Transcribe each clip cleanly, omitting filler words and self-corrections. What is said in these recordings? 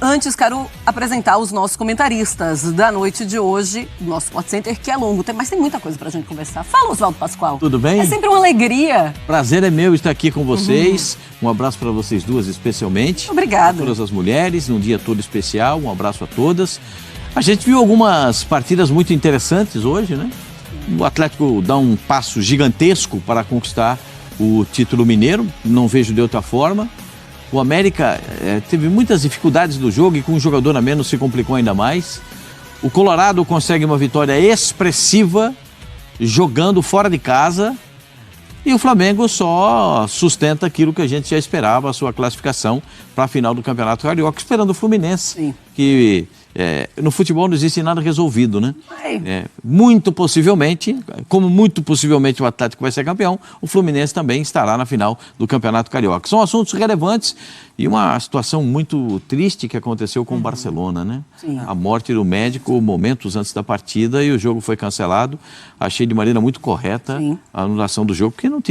Antes, quero apresentar os nossos comentaristas da noite de hoje, do nosso Sport Center, que é longo, mas tem muita coisa pra gente conversar. Fala, Oswaldo Pascoal. Tudo bem? É sempre uma alegria. Prazer é meu estar aqui com vocês. Um abraço para vocês duas especialmente. Obrigada. A todas as mulheres, num dia todo especial. Um abraço a todas. A gente viu algumas partidas muito interessantes hoje, né? O Atlético dá um passo gigantesco para conquistar o título mineiro. Não vejo de outra forma. O América teve muitas dificuldades do jogo e com um jogador a menos se complicou ainda mais. O Colorado consegue uma vitória expressiva jogando fora de casa. E o Flamengo só sustenta aquilo que a gente já esperava, a sua classificação para a final do Campeonato Carioca, esperando o Fluminense. Sim. Que no futebol não existe nada resolvido, né? Muito possivelmente, como muito possivelmente o Atlético vai ser campeão, o Fluminense também estará na final do Campeonato Carioca. São assuntos relevantes e uma situação muito triste que aconteceu com o Barcelona, né? Sim. A morte do médico momentos antes da partida e o jogo foi cancelado. Achei de maneira muito correta a anulação do jogo, porque não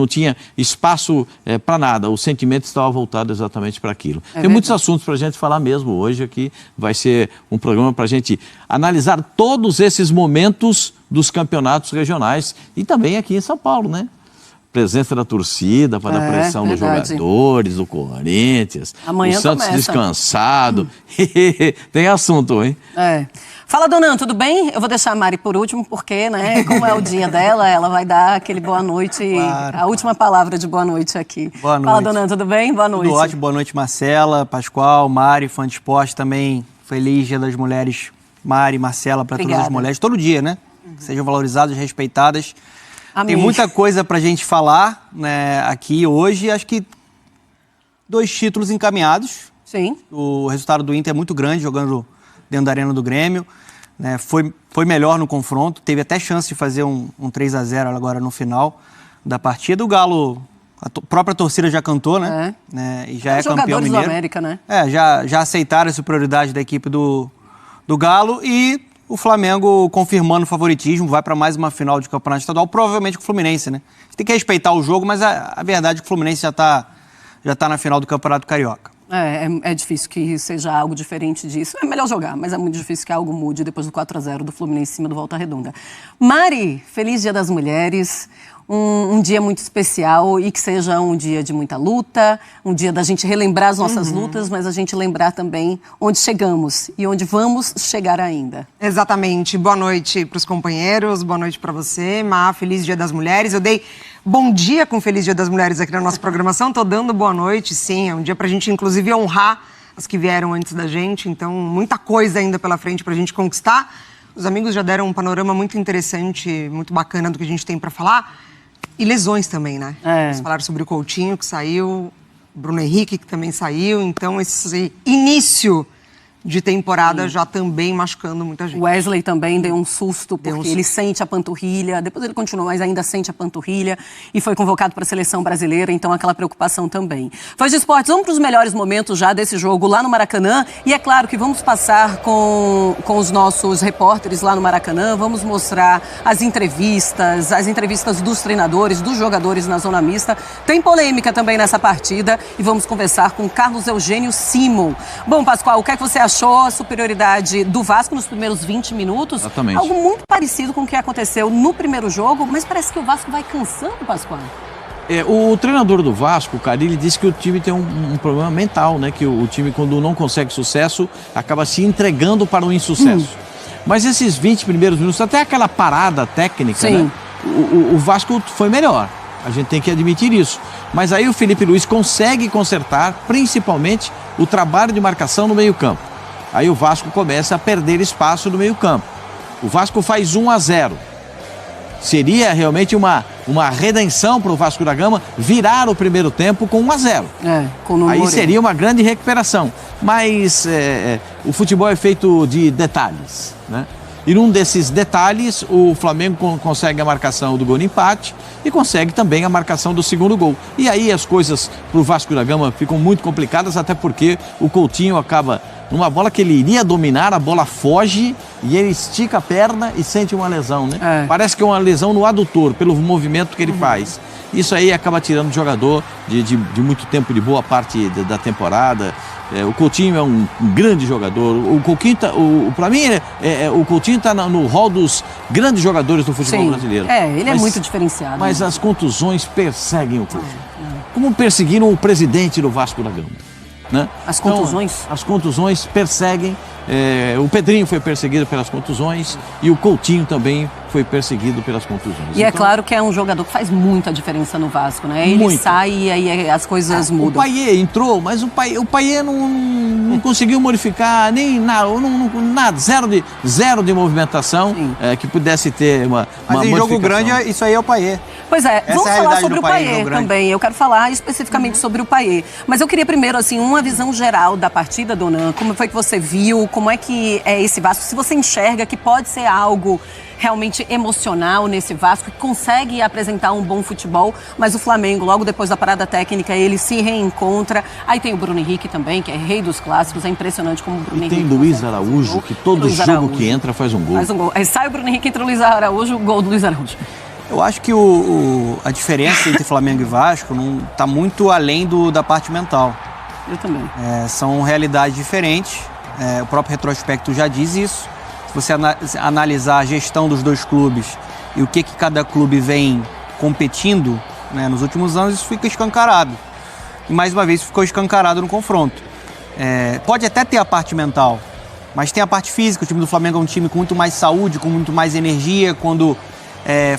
tinha espaço para nada. O sentimento estava voltado exatamente para aquilo. Tem muitos assuntos para a gente falar mesmo hoje aqui. Vai ser um programa para a gente analisar todos esses momentos dos campeonatos regionais e também aqui em São Paulo, né? Presença da torcida para dar pressão nos jogadores, do Corinthians, amanhã o Santos começa. Descansado. Tem assunto, hein? Fala, Donan, tudo bem? Eu vou deixar a Mari por último, porque, né, como é o dia dela, ela vai dar aquele boa noite, a última palavra de boa noite aqui. Boa noite. Fala, Donan, tudo bem? Boa noite. Tudo ótimo, boa noite, Marcela, Pascoal, Mari, fã de esporte também. Feliz Dia das Mulheres, Mari, Marcela, para todas as mulheres. Todo dia, né? Que sejam valorizadas, respeitadas. Amém. Tem muita coisa pra gente falar, né, aqui hoje. Acho que 2 títulos encaminhados. Sim. O resultado do Inter é muito grande, jogando dentro da Arena do Grêmio. Né, foi melhor no confronto. Teve até chance de fazer um 3-0 agora no final da partida. O Galo, a própria torcida já cantou, né? E já é campeão mineiro. Do América, né? Já aceitaram a superioridade da equipe do Galo e o Flamengo confirmando o favoritismo, vai para mais uma final de campeonato estadual, provavelmente com o Fluminense, né? A gente tem que respeitar o jogo, mas a verdade é que o Fluminense já tá na final do Campeonato Carioca. É difícil que seja algo diferente disso. É melhor jogar, mas é muito difícil que algo mude depois do 4-0 do Fluminense em cima do Volta Redonda. Mari, feliz Dia das Mulheres. Um dia muito especial e que seja um dia de muita luta, um dia da gente relembrar as nossas lutas, mas a gente lembrar também onde chegamos e onde vamos chegar ainda. Exatamente. Boa noite para os companheiros, boa noite para você, Má. Feliz Dia das Mulheres. Eu dei bom dia com Feliz Dia das Mulheres aqui na nossa programação. Tô dando boa noite, sim. É um dia para a gente, inclusive, honrar as que vieram antes da gente. Então, muita coisa ainda pela frente para a gente conquistar. Os amigos já deram um panorama muito interessante, muito bacana do que a gente tem para falar. E lesões também, né? Eles falaram sobre o Coutinho, que saiu, Bruno Henrique, que também saiu. Então, esse início de temporada já também machucando muita gente. Wesley também deu um susto, porque ele sente a panturrilha, depois ele continuou, mas ainda sente a panturrilha, e foi convocado para a seleção brasileira, então aquela preocupação também. Fãs de esportes, vamos para os melhores momentos já desse jogo lá no Maracanã, e é claro que vamos passar com os nossos repórteres lá no Maracanã, vamos mostrar as entrevistas dos treinadores, dos jogadores na zona mista. Tem polêmica também nessa partida, e vamos conversar com Carlos Eugênio Simon. Bom, Pascoal, o que é que você achou a superioridade do Vasco nos primeiros 20 minutos? Exatamente. Algo muito parecido com o que aconteceu no primeiro jogo, mas parece que o Vasco vai cansando, Pascoal. O treinador do Vasco, o Carille, disse que o time tem um problema mental, né? Que o time, quando não consegue sucesso, acaba se entregando para o insucesso. Mas esses 20 primeiros minutos, até aquela parada técnica, né? O Vasco foi melhor. A gente tem que admitir isso. Mas aí o Felipe Luiz consegue consertar, principalmente, o trabalho de marcação no meio-campo. Aí o Vasco começa a perder espaço no meio-campo. O Vasco faz 1-0. Seria realmente uma redenção para o Vasco da Gama virar o primeiro tempo com 1-0. Aí seria uma grande recuperação. Mas o futebol é feito de detalhes, né? E num desses detalhes, o Flamengo consegue a marcação do gol de empate e consegue também a marcação do segundo gol. E aí as coisas para o Vasco da Gama ficam muito complicadas, até porque o Coutinho acaba, numa bola que ele iria dominar, a bola foge e ele estica a perna e sente uma lesão, né? É. Parece que é uma lesão no adutor, pelo movimento que ele faz. Isso aí acaba tirando o jogador de muito tempo, de boa parte da temporada. O Coutinho é um grande jogador. O Coutinho para mim, o Coutinho está no rol dos grandes jogadores do futebol brasileiro. Ele é muito diferenciado. Mas as contusões perseguem o Coutinho. Como perseguiram o presidente do Vasco da Gama. Né? As contusões? Então, as contusões perseguem. O Pedrinho foi perseguido pelas contusões e o Coutinho também foi perseguido pelas contusões. E é claro que é um jogador que faz muita diferença no Vasco, né? Ele sai e aí as coisas mudam. O Payet entrou, mas o Payet não conseguiu modificar nem nada, zero de movimentação que pudesse ter uma Mas em jogo grande, isso aí é o Payet. Pois é, vamos falar sobre o Payet também. Eu quero falar especificamente sobre o Payet. Mas eu queria primeiro, assim, uma visão geral da partida, Dona. Como foi que você viu? Como é que é esse Vasco? Se você enxerga que pode ser algo realmente emocional nesse Vasco, que consegue apresentar um bom futebol, mas o Flamengo, logo depois da parada técnica, ele se reencontra. Aí tem o Bruno Henrique também, que é rei dos clássicos, é impressionante como o Bruno Henrique... Tem Luiz Araújo, que todo jogo que entra faz um gol. Aí sai o Bruno Henrique, entra o Luiz Araújo, o gol do Luiz Araújo. Eu acho que a diferença entre Flamengo e Vasco não está muito além da parte mental. Eu também. São realidades diferentes. O próprio retrospecto já diz isso. Se você analisar a gestão dos dois clubes e o que cada clube vem competindo, né, nos últimos anos, isso fica escancarado. E mais uma vez ficou escancarado no confronto. Pode até ter a parte mental, mas tem a parte física. O time do Flamengo é um time com muito mais saúde, com muito mais energia. Quando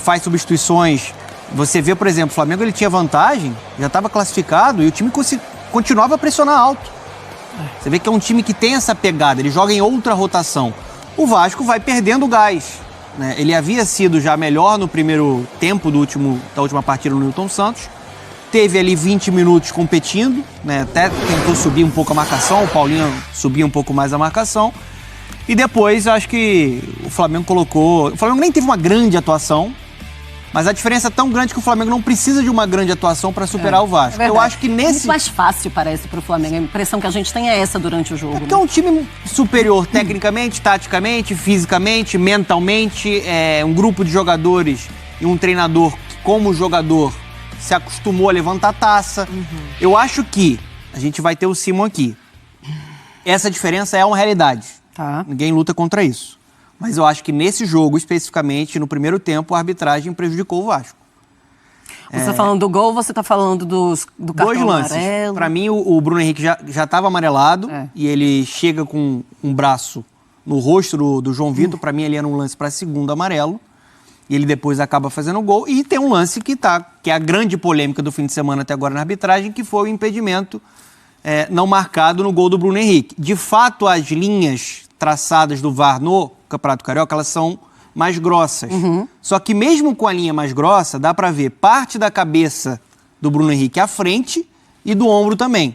faz substituições, você vê, por exemplo, o Flamengo ele tinha vantagem, já estava classificado e o time continuava a pressionar alto. Você vê que é um time que tem essa pegada, ele joga em outra rotação. O Vasco vai perdendo gás, né? Ele havia sido já melhor no primeiro tempo da última partida no Newton Santos. Teve ali 20 minutos competindo, né? Até tentou subir um pouco a marcação, o Paulinho subia um pouco mais a marcação. E depois, acho que o Flamengo O Flamengo nem teve uma grande atuação, mas a diferença é tão grande que o Flamengo não precisa de uma grande atuação para superar o Vasco. Eu acho que nesse... Muito mais fácil, parece, para o Flamengo. A impressão que a gente tem é essa durante o jogo. Porque é um time superior tecnicamente, taticamente, fisicamente, mentalmente. É um grupo de jogadores e um treinador que, como jogador, se acostumou a levantar a taça. Eu acho que a gente vai ter o Simon aqui. Essa diferença é uma realidade. Tá. Ninguém luta contra isso. Mas eu acho que nesse jogo, especificamente, no primeiro tempo, a arbitragem prejudicou o Vasco. Você está falando do gol ou você está falando do cartão dois lances. amarelo? Para mim, o Bruno Henrique já estava amarelado e ele chega com um braço no rosto do João Vitor. Para mim, ele era um lance para segundo amarelo. E ele depois acaba fazendo o gol. E tem um lance que é a grande polêmica do fim de semana até agora na arbitragem, que foi o impedimento não marcado no gol do Bruno Henrique. De fato, as linhas traçadas do VAR no Campeonato Carioca, elas são mais grossas. Só que mesmo com a linha mais grossa, dá para ver parte da cabeça do Bruno Henrique à frente e do ombro também.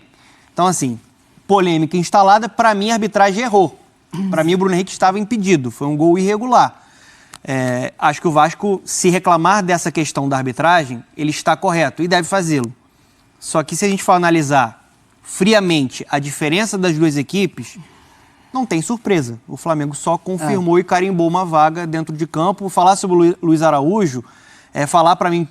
Então, assim, polêmica instalada, para mim a arbitragem errou. Para mim o Bruno Henrique estava impedido, foi um gol irregular. Acho que o Vasco, se reclamar dessa questão da arbitragem, ele está correto e deve fazê-lo. Só que se a gente for analisar friamente a diferença das duas equipes, não tem surpresa. O Flamengo só confirmou e carimbou uma vaga dentro de campo. Falar sobre o Luiz Araújo é falar para mim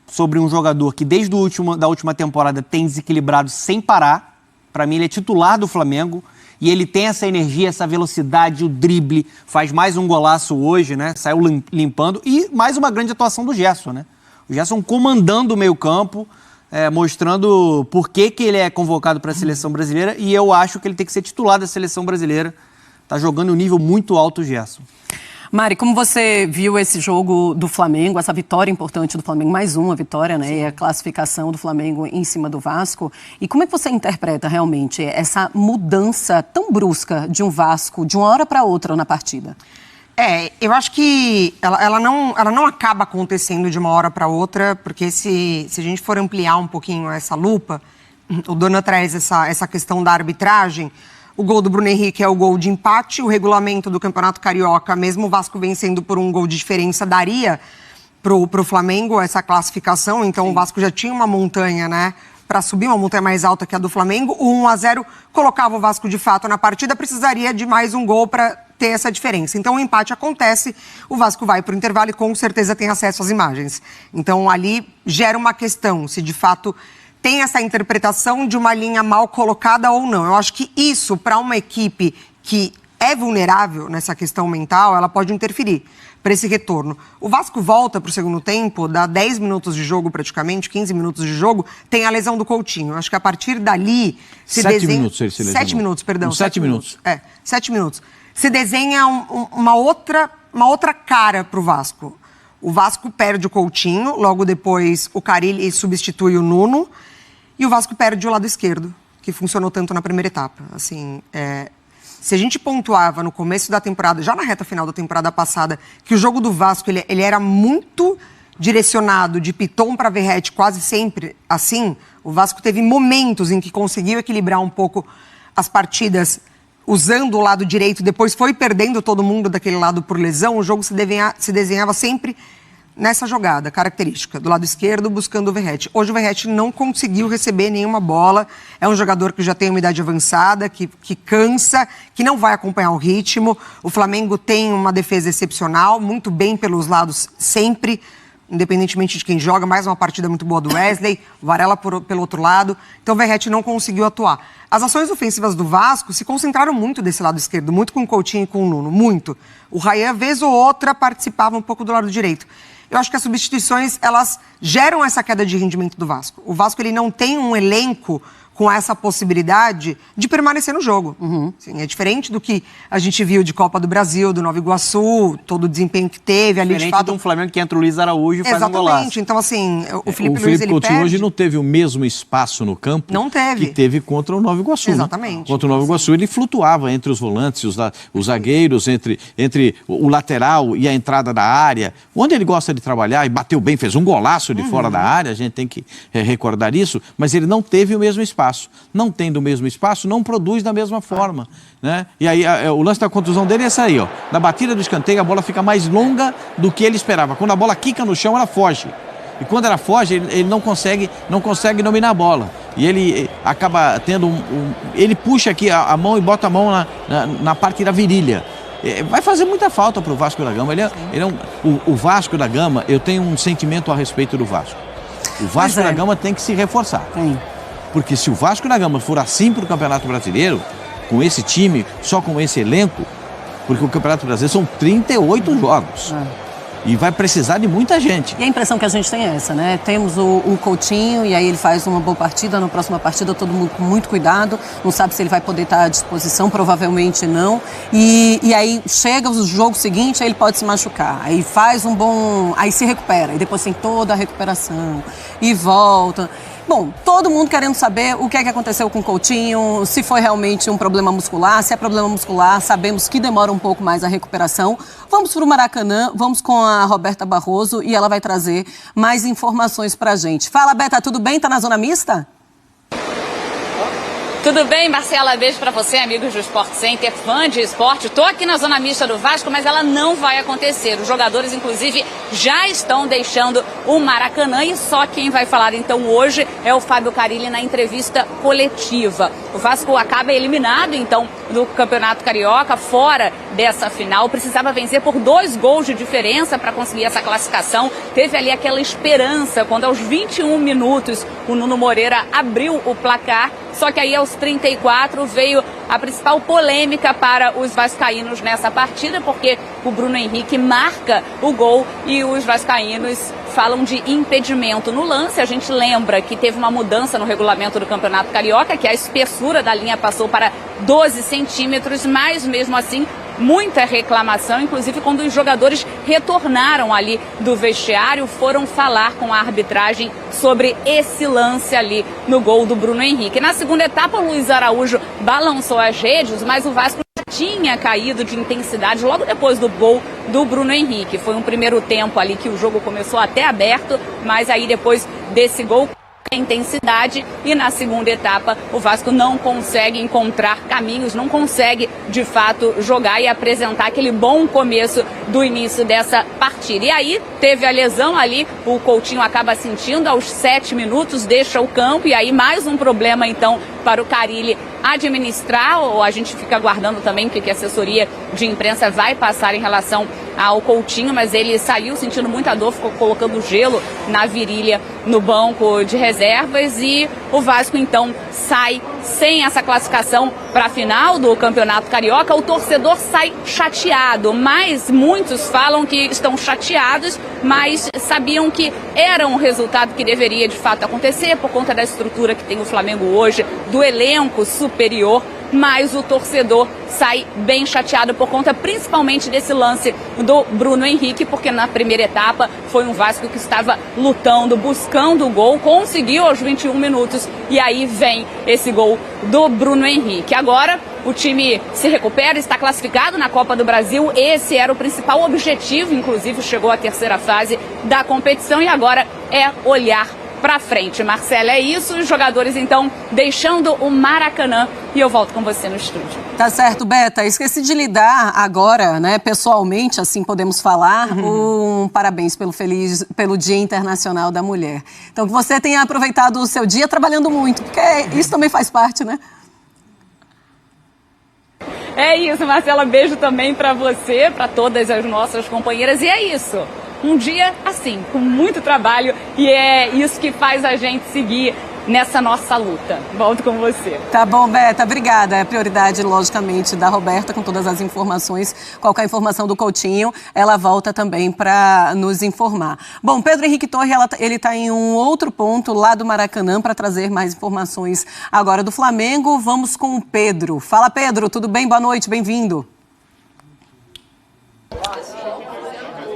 sobre um jogador que desde da última temporada tem desequilibrado sem parar. Para mim ele é titular do Flamengo e ele tem essa energia, essa velocidade, o drible. Faz mais um golaço hoje, né? Saiu limpando. E mais uma grande atuação do Gerson, né? O Gerson comandando o meio-campo, mostrando por que ele é convocado para a seleção brasileira, e eu acho que ele tem que ser titular da seleção brasileira. Está jogando um nível muito alto o Gerson. Mari, como você viu esse jogo do Flamengo, essa vitória importante do Flamengo, mais uma vitória, né? E a classificação do Flamengo em cima do Vasco. E como é que você interpreta realmente essa mudança tão brusca de um Vasco de uma hora para outra na partida? Eu acho que ela não acaba acontecendo de uma hora para outra, porque se a gente for ampliar um pouquinho essa lupa, o Dona traz essa questão da arbitragem. O gol do Bruno Henrique é o gol de empate, o regulamento do Campeonato Carioca, mesmo o Vasco vencendo por um gol de diferença, daria pro Flamengo essa classificação. Então o Vasco já tinha uma montanha, né, para subir, uma montanha mais alta que a do Flamengo. O 1-0 colocava o Vasco de fato na partida, precisaria de mais um gol para ter essa diferença. Então o empate acontece, o Vasco vai para o intervalo e com certeza tem acesso às imagens. Então ali gera uma questão, se de fato tem essa interpretação de uma linha mal colocada ou não. Eu acho que isso, para uma equipe que é vulnerável nessa questão mental, ela pode interferir para esse retorno. O Vasco volta para o segundo tempo, dá 10 minutos de jogo praticamente, 15 minutos de jogo, tem a lesão do Coutinho. Acho que a partir dali... 7 minutos ele se lesionou. 7 minutos, perdão. 7 minutos. 7 minutos. Se desenha uma outra cara para o Vasco. O Vasco perde o Coutinho, logo depois o Carille substitui o Nuno, e o Vasco perde o lado esquerdo, que funcionou tanto na primeira etapa. Assim, se a gente pontuava no começo da temporada, já na reta final da temporada passada, que o jogo do Vasco ele era muito direcionado de Piton para Verratti, quase sempre assim, o Vasco teve momentos em que conseguiu equilibrar um pouco as partidas usando o lado direito, depois foi perdendo todo mundo daquele lado por lesão, o jogo se desenhava sempre nessa jogada característica, do lado esquerdo, buscando o Verratti. Hoje o Verratti não conseguiu receber nenhuma bola, é um jogador que já tem uma idade avançada, que cansa, que não vai acompanhar o ritmo. O Flamengo tem uma defesa excepcional, muito bem pelos lados sempre, independentemente de quem joga, mais uma partida muito boa do Wesley, o Varela pelo outro lado, então o Verratti não conseguiu atuar. As ações ofensivas do Vasco se concentraram muito desse lado esquerdo, muito com o Coutinho e com o Nuno, muito. O Rayan, vez ou outra, participava um pouco do lado direito. Eu acho que as substituições, elas geram essa queda de rendimento do Vasco. O Vasco, ele não tem um elenco com essa possibilidade de permanecer no jogo. Assim, é diferente do que a gente viu de Copa do Brasil, do Nova Iguaçu, todo o desempenho que teve ali, diferente de fato. de um Flamengo que entra o Luiz Araújo e faz um golaço. Exatamente. Então, assim, o Felipe Luiz, ele Coutinho perde. hoje não teve o mesmo espaço no campo Não teve. que teve contra o Nova Iguaçu. Exatamente. Né? Contra o Nova Iguaçu, ele flutuava entre os volantes, os zagueiros, entre o lateral e a entrada da área. Onde ele gosta de trabalhar e bateu bem, fez um golaço de fora da área, a gente tem que recordar isso, mas ele não teve o mesmo espaço. Não tem do mesmo espaço, não produz da mesma forma, né? E aí o lance da contusão dele é essa aí, ó. Na batida do escanteio a bola fica mais longa do que ele esperava. Quando a bola quica no chão, ela foge. E quando ela foge, ele não consegue dominar a bola. E ele acaba tendo ele puxa aqui a mão e bota a mão na parte da virilha. Vai fazer muita falta para o Vasco da Gama. O Vasco da Gama, eu tenho um sentimento a respeito do Vasco. O Vasco da Gama tem que se reforçar. Porque se o Vasco da Gama for assim para o Campeonato Brasileiro, com esse time, só com esse elenco, porque o Campeonato Brasileiro são 38 jogos. E vai precisar de muita gente. E a impressão que a gente tem é essa, né? Temos o Coutinho e aí ele faz uma boa partida, na próxima partida todo mundo com muito cuidado, não sabe se ele vai poder estar à disposição, provavelmente não. E aí chega o jogo seguinte, aí ele pode se machucar, aí faz aí se recupera, e depois tem toda a recuperação e volta. Bom, todo mundo querendo saber o que é que aconteceu com o Coutinho, se foi realmente um problema muscular, se é problema muscular, sabemos que demora um pouco mais a recuperação. Vamos para o Maracanã, vamos com a Roberta Barroso e ela vai trazer mais informações pra gente. Fala, Beta, tudo bem? Tá na zona mista? Tudo bem, Marcela? Beijo pra você, amigos do Sport Center, fã de esporte. Tô aqui na zona mista do Vasco, mas ela não vai acontecer. Os jogadores, inclusive, já estão deixando o Maracanã e só quem vai falar, então, hoje é o Fábio Carille na entrevista coletiva. O Vasco acaba eliminado, então, do Campeonato Carioca, fora dessa final. Precisava vencer por 2 gols de diferença para conseguir essa classificação. Teve ali aquela esperança, quando aos 21 minutos o Nuno Moreira abriu o placar. Só que aí aos 34 veio a principal polêmica para os vascaínos nessa partida, porque o Bruno Henrique marca o gol e os vascaínos falam de impedimento no lance. A gente lembra que teve uma mudança no regulamento do Campeonato Carioca, que a espessura da linha passou para 12 centímetros, mas mesmo assim muita reclamação, inclusive quando os jogadores retornaram ali do vestiário, foram falar com a arbitragem sobre esse lance ali no gol do Bruno Henrique. Na segunda etapa, o Luiz Araújo balançou as redes, mas o Vasco tinha caído de intensidade logo depois do gol do Bruno Henrique. Foi um primeiro tempo ali que o jogo começou até aberto, mas aí depois desse gol intensidade e na segunda etapa o Vasco não consegue encontrar caminhos, não consegue de fato jogar e apresentar aquele bom começo do início dessa partida. E aí teve a lesão ali, o Coutinho acaba sentindo aos 7 minutos, deixa o campo e aí mais um problema então para o Carille administrar, ou a gente fica aguardando também o que a assessoria de imprensa vai passar em relação ao Coutinho, mas ele saiu sentindo muita dor, ficou colocando gelo na virilha no banco de reservas e o Vasco então sai sem essa classificação para a final do Campeonato Carioca. O torcedor sai chateado, mas muitos falam que estão chateados, mas sabiam que era um resultado que deveria de fato acontecer por conta da estrutura que tem o Flamengo hoje, do elenco superior, mas o torcedor sai bem chateado por conta principalmente desse lance do Bruno Henrique, porque na primeira etapa foi um Vasco que estava lutando, buscando o gol, conseguiu aos 21 minutos e aí vem esse gol do Bruno Henrique. Agora o time se recupera, está classificado na Copa do Brasil, esse era o principal objetivo, inclusive chegou à terceira fase da competição e agora é olhar para frente. Marcela, é isso, os jogadores então deixando o Maracanã e eu volto com você no estúdio. Tá certo, Beta. Esqueci de lhe dar agora, né, pessoalmente, assim podemos falar, um parabéns pelo Dia Internacional da Mulher. Então, que você tenha aproveitado o seu dia trabalhando muito, porque isso também faz parte, né? É isso, Marcela, beijo também para você, para todas as nossas companheiras, e é isso. Um dia assim, com muito trabalho, e é isso que faz a gente seguir nessa nossa luta. Volto com você. Tá bom, Beta, obrigada. É prioridade, logicamente, da Roberta com todas as informações. Qualquer informação do Coutinho, ela volta também para nos informar. Bom, Pedro Henrique Torre, ele está em um outro ponto lá do Maracanã para trazer mais informações agora do Flamengo. Vamos com o Pedro. Fala, Pedro, tudo bem? Boa noite, bem-vindo.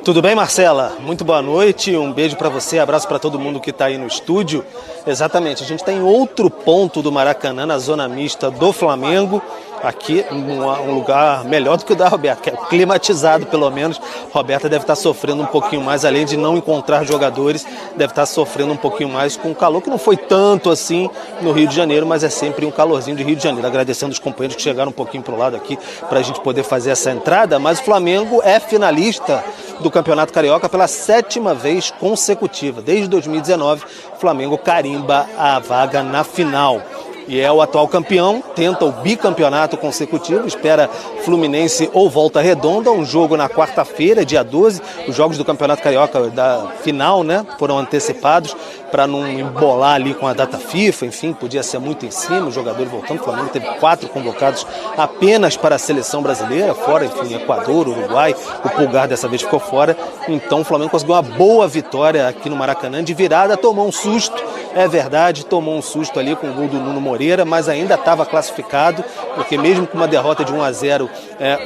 Tudo bem, Marcela? Muito boa noite, um beijo para você, abraço para todo mundo que está aí no estúdio. Exatamente, a gente está em outro ponto do Maracanã, na zona mista do Flamengo, aqui um lugar melhor do que o da Roberta, que é climatizado pelo menos. Roberta deve estar sofrendo um pouquinho mais, além de não encontrar jogadores, deve estar sofrendo um pouquinho mais com o calor, que não foi tanto assim no Rio de Janeiro, mas é sempre um calorzinho de Rio de Janeiro. Agradecendo os companheiros que chegaram um pouquinho para o lado aqui para a gente poder fazer essa entrada, mas o Flamengo é finalista do Campeonato Carioca pela 7ª vez consecutiva. Desde 2019, o Flamengo carimba a vaga na final. E é o atual campeão, tenta o bicampeonato consecutivo, espera Fluminense ou Volta Redonda, um jogo na quarta-feira, dia 12. Os jogos do Campeonato Carioca da final, né, foram antecipados para não embolar ali com a data FIFA, enfim, podia ser muito em cima, os jogadores voltando. O Flamengo teve 4 convocados apenas para a seleção brasileira, fora, enfim, Equador, Uruguai, o Pulgar dessa vez ficou fora. Então o Flamengo conseguiu uma boa vitória aqui no Maracanã, de virada, tomou um susto, é verdade, tomou um susto ali com o gol do Nuno Moreira, mas ainda estava classificado, porque mesmo com uma derrota de 1-0,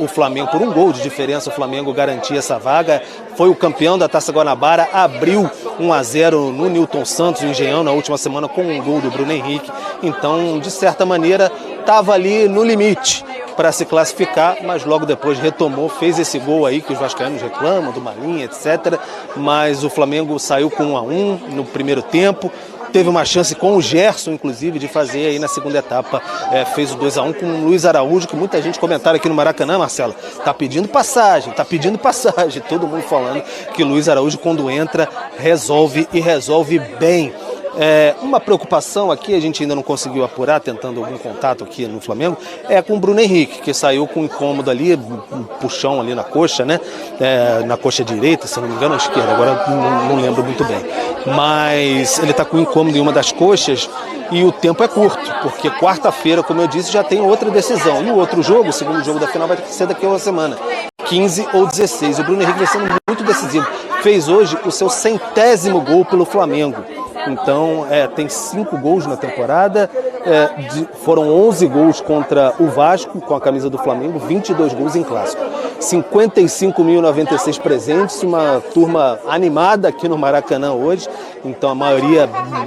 o Flamengo, por um gol de diferença, o Flamengo garantia essa vaga, foi o campeão da Taça Guanabara, abriu 1-0 no Newton Santos, no Engenhão, na última semana, com um gol do Bruno Henrique. Então, de certa maneira, estava ali no limite para se classificar, mas logo depois retomou, fez esse gol aí que os vascaínos reclamam, do Marinho, etc. Mas o Flamengo saiu com 1-1 no primeiro tempo. Teve uma chance com o Gerson, inclusive, de fazer aí na segunda etapa, fez o 2-1 com o Luiz Araújo, que muita gente comentaram aqui no Maracanã, Marcelo, tá pedindo passagem, todo mundo falando que Luiz Araújo, quando entra, resolve e resolve bem. Uma preocupação aqui, a gente ainda não conseguiu apurar, tentando algum contato aqui no Flamengo, é com o Bruno Henrique, que saiu com um incômodo ali, um puxão ali na coxa, né? Na coxa direita, se não me engano, à esquerda, agora não lembro muito bem. Mas ele está com um incômodo em uma das coxas e o tempo é curto, porque quarta-feira, como eu disse, já tem outra decisão. E o outro jogo, o segundo jogo da final, vai ser daqui a uma semana, 15 ou 16. O Bruno Henrique vai sendo muito decisivo. Fez hoje o seu 100º gol pelo Flamengo. Então, tem 5 gols na temporada, foram 11 gols contra o Vasco, com a camisa do Flamengo, 22 gols em clássico. 55.096 presentes, uma turma animada aqui no Maracanã hoje, então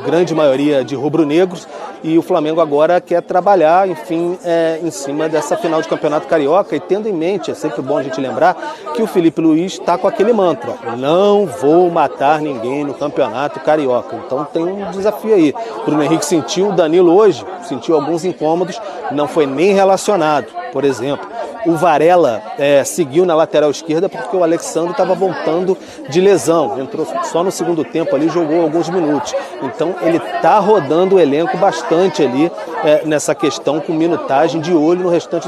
grande maioria de rubro-negros, e o Flamengo agora quer trabalhar, enfim, em cima dessa final de Campeonato Carioca, e tendo em mente, é sempre bom a gente lembrar, que o Felipe Luiz está com aquele mantra: não vou matar ninguém no Campeonato Carioca. Então tem um desafio aí. Bruno Henrique sentiu, o Danilo hoje sentiu alguns incômodos, não foi nem relacionado, por exemplo. O Varela seguiu na lateral esquerda porque o Alexandro estava voltando de lesão. Entrou só no segundo tempo ali, jogou alguns minutos. Então ele está rodando o elenco bastante ali nessa questão, com minutagem, de olho no restante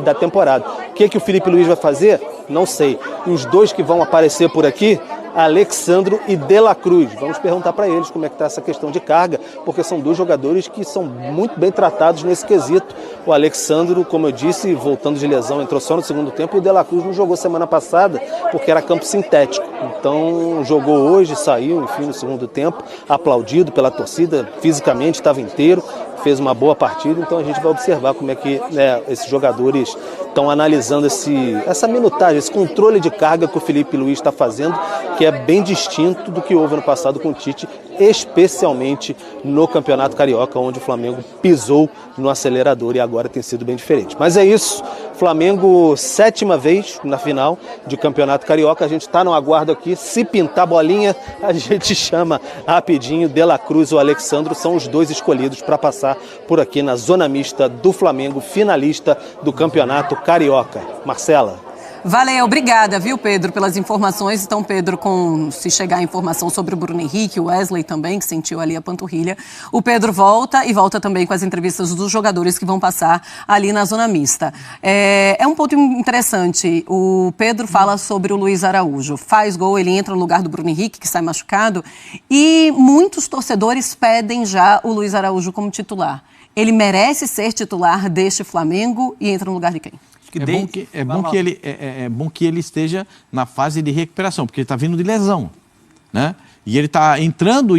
da temporada. O que o Felipe Luiz vai fazer? Não sei. E os dois que vão aparecer por aqui, Alexandro e De La Cruz. Vamos perguntar para eles como é que está essa questão de carga, porque são dois jogadores que são muito bem tratados nesse quesito. O Alexandro, como eu disse, voltando de lesão, entrou só no segundo tempo, e o De La Cruz não jogou semana passada porque era campo sintético. Então jogou hoje, saiu, enfim, no segundo tempo, aplaudido pela torcida, fisicamente estava inteiro, fez uma boa partida. Então a gente vai observar como é que esses jogadores estão analisando essa minutagem, esse controle de carga que o Felipe Luiz está fazendo, que é bem distinto do que houve no passado com o Tite, especialmente no Campeonato Carioca, onde o Flamengo pisou no acelerador e agora tem sido bem diferente. Mas é isso, Flamengo 7ª vez na final de Campeonato Carioca, a gente está no aguardo aqui, se pintar bolinha, a gente chama rapidinho. De La Cruz ou Alexandro são os dois escolhidos para passar por aqui na zona mista do Flamengo, finalista do Campeonato Carioca. Marcela. Valeu, obrigada, viu, Pedro, pelas informações. Então, Pedro, se chegar a informação sobre o Bruno Henrique, o Wesley também, que sentiu ali a panturrilha, o Pedro volta e volta também com as entrevistas dos jogadores que vão passar ali na zona mista. É um ponto interessante. O Pedro fala sobre o Luiz Araújo. Faz gol, ele entra no lugar do Bruno Henrique, que sai machucado, e muitos torcedores pedem já o Luiz Araújo como titular. Ele merece ser titular deste Flamengo e entra no lugar de quem? É bom que ele esteja na fase de recuperação, porque ele está vindo de lesão, né? E ele está entrando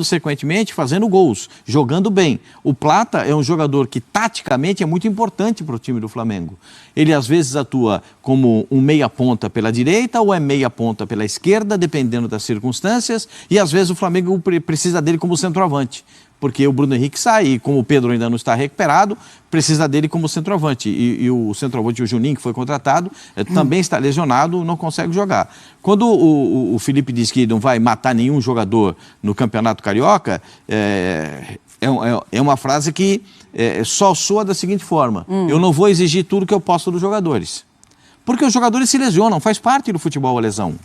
sequentemente, fazendo gols, jogando bem. O Plata é um jogador que, taticamente, é muito importante para o time do Flamengo. Ele, às vezes, atua como um meia-ponta pela direita ou é meia-ponta pela esquerda, dependendo das circunstâncias. E, às vezes, o Flamengo precisa dele como centroavante, porque o Bruno Henrique sai, e como o Pedro ainda não está recuperado, precisa dele como centroavante. E o centroavante, o Juninho, que foi contratado, também está lesionado, não consegue jogar. Quando o Felipe diz que não vai matar nenhum jogador no Campeonato Carioca, é uma frase que só soa da seguinte forma: eu não vou exigir tudo que eu posso dos jogadores. Porque os jogadores se lesionam, faz parte do futebol a lesão.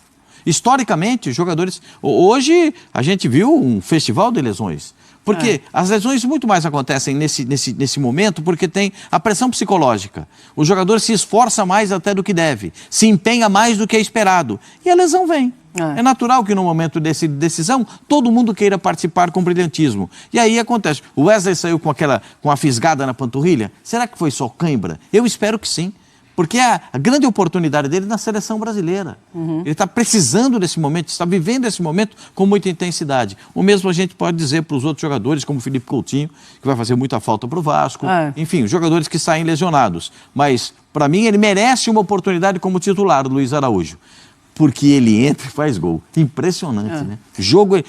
Historicamente, os jogadores... Hoje, a gente viu um festival de lesões. Porque as lesões muito mais acontecem nesse momento porque tem a pressão psicológica. O jogador se esforça mais até do que deve, se empenha mais do que é esperado. E a lesão vem. É natural que no momento de decisão todo mundo queira participar com brilhantismo. E aí acontece. O Wesley saiu com a fisgada na panturrilha. Será que foi só cãibra? Eu espero que sim. Porque a grande oportunidade dele é na seleção brasileira. Ele está precisando desse momento, está vivendo esse momento com muita intensidade. O mesmo a gente pode dizer para os outros jogadores, como o Felipe Coutinho, que vai fazer muita falta para o Vasco. Enfim, os jogadores que saem lesionados. Mas, para mim, ele merece uma oportunidade como titular, o Luiz Araújo. Porque ele entra e faz gol. Impressionante, né? Jogo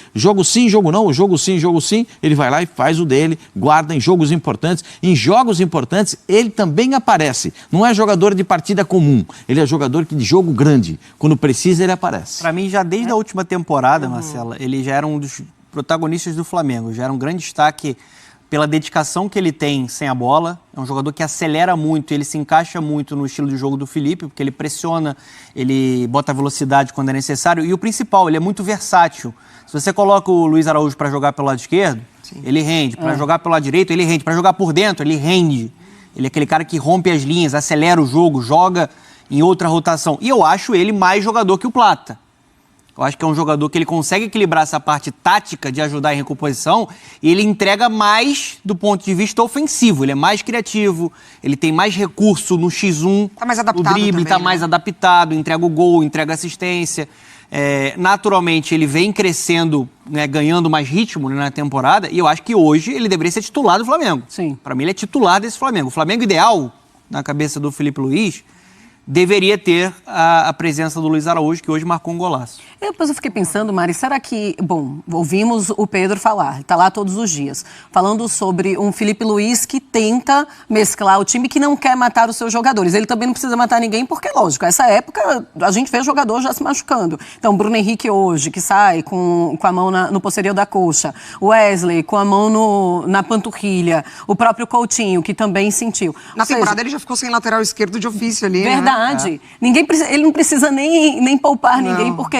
sim, jogo não, jogo sim, ele vai lá e faz o dele, guarda em jogos importantes. Em jogos importantes, ele também aparece. Não é jogador de partida comum, ele é jogador de jogo grande. Quando precisa, ele aparece. Para mim, já desde a última temporada, Marcela, ele já era um dos protagonistas do Flamengo, já era um grande destaque pela dedicação que ele tem sem a bola. É um jogador que acelera muito, ele se encaixa muito no estilo de jogo do Felipe, porque ele pressiona, ele bota velocidade quando é necessário. E o principal, ele é muito versátil. Se você coloca o Luiz Araújo para jogar pelo lado esquerdo, ele rende. Para jogar pelo lado direito, ele rende. Para jogar por dentro, ele rende. Ele é aquele cara que rompe as linhas, acelera o jogo, joga em outra rotação. E eu acho ele mais jogador que o Plata. Eu acho que é um jogador que ele consegue equilibrar essa parte tática de ajudar em recomposição e ele entrega mais do ponto de vista ofensivo. Ele é mais criativo, ele tem mais recurso no X1, tá mais adaptado no drible, também, tá né? mais adaptado, entrega o gol, entrega assistência. Naturalmente, ele vem crescendo, né, ganhando mais ritmo, né, na temporada, e eu acho que hoje ele deveria ser titular do Flamengo. Sim. Para mim, ele é titular desse Flamengo. O Flamengo ideal, na cabeça do Felipe Luiz, deveria ter a presença do Luiz Araújo, que hoje marcou um golaço. Depois eu fiquei pensando, Mari, será que... Bom, ouvimos o Pedro falar, está lá todos os dias, falando sobre um Felipe Luiz que tenta mesclar o time, que não quer matar os seus jogadores. Ele também não precisa matar ninguém, porque, lógico, essa época a gente vê jogador já se machucando. Então, Bruno Henrique hoje, que sai com a mão no posterior da coxa. Wesley com a mão na panturrilha. O próprio Coutinho, que também sentiu. Na temporada ele já ficou sem lateral esquerdo de ofício ali, verdade. né? Ele não precisa nem poupar ninguém, porque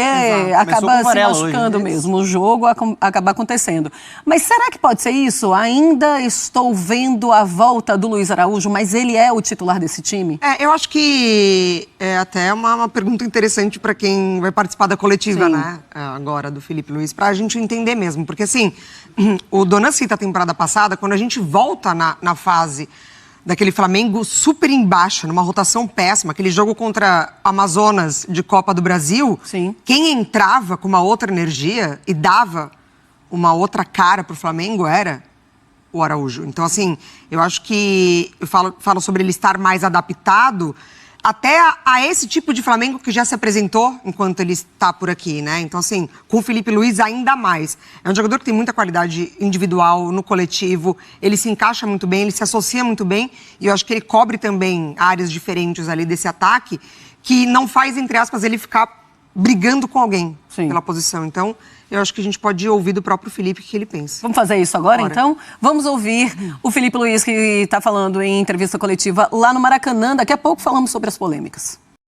acaba se machucando hoje, mesmo. O jogo acaba acontecendo. Mas será que pode ser isso? Ainda estou vendo a volta do Luiz Araújo, mas ele é o titular desse time? Eu acho que é até uma pergunta interessante para quem vai participar da coletiva, né? Agora, do Felipe Luiz, para a gente entender mesmo. Porque, assim, o Dona Cita, a temporada passada, quando a gente volta na fase daquele Flamengo super embaixo, numa rotação péssima, aquele jogo contra Amazonas de Copa do Brasil, sim, quem entrava com uma outra energia e dava uma outra cara pro Flamengo era o Araújo. Então, assim, eu acho que eu falo sobre ele estar mais adaptado até a esse tipo de Flamengo que já se apresentou enquanto ele está por aqui, né? Então, assim, com o Felipe Luiz ainda mais. É um jogador que tem muita qualidade individual, no coletivo, ele se encaixa muito bem, ele se associa muito bem, e eu acho que ele cobre também áreas diferentes ali desse ataque, que não faz, entre aspas, ele ficar brigando com alguém pela posição. Então, eu acho que a gente pode ouvir do próprio Felipe o que ele pensa. Vamos fazer isso agora, então? Vamos ouvir o Felipe Luiz, que está falando em entrevista coletiva lá no Maracanã. Daqui a pouco falamos sobre as polêmicas.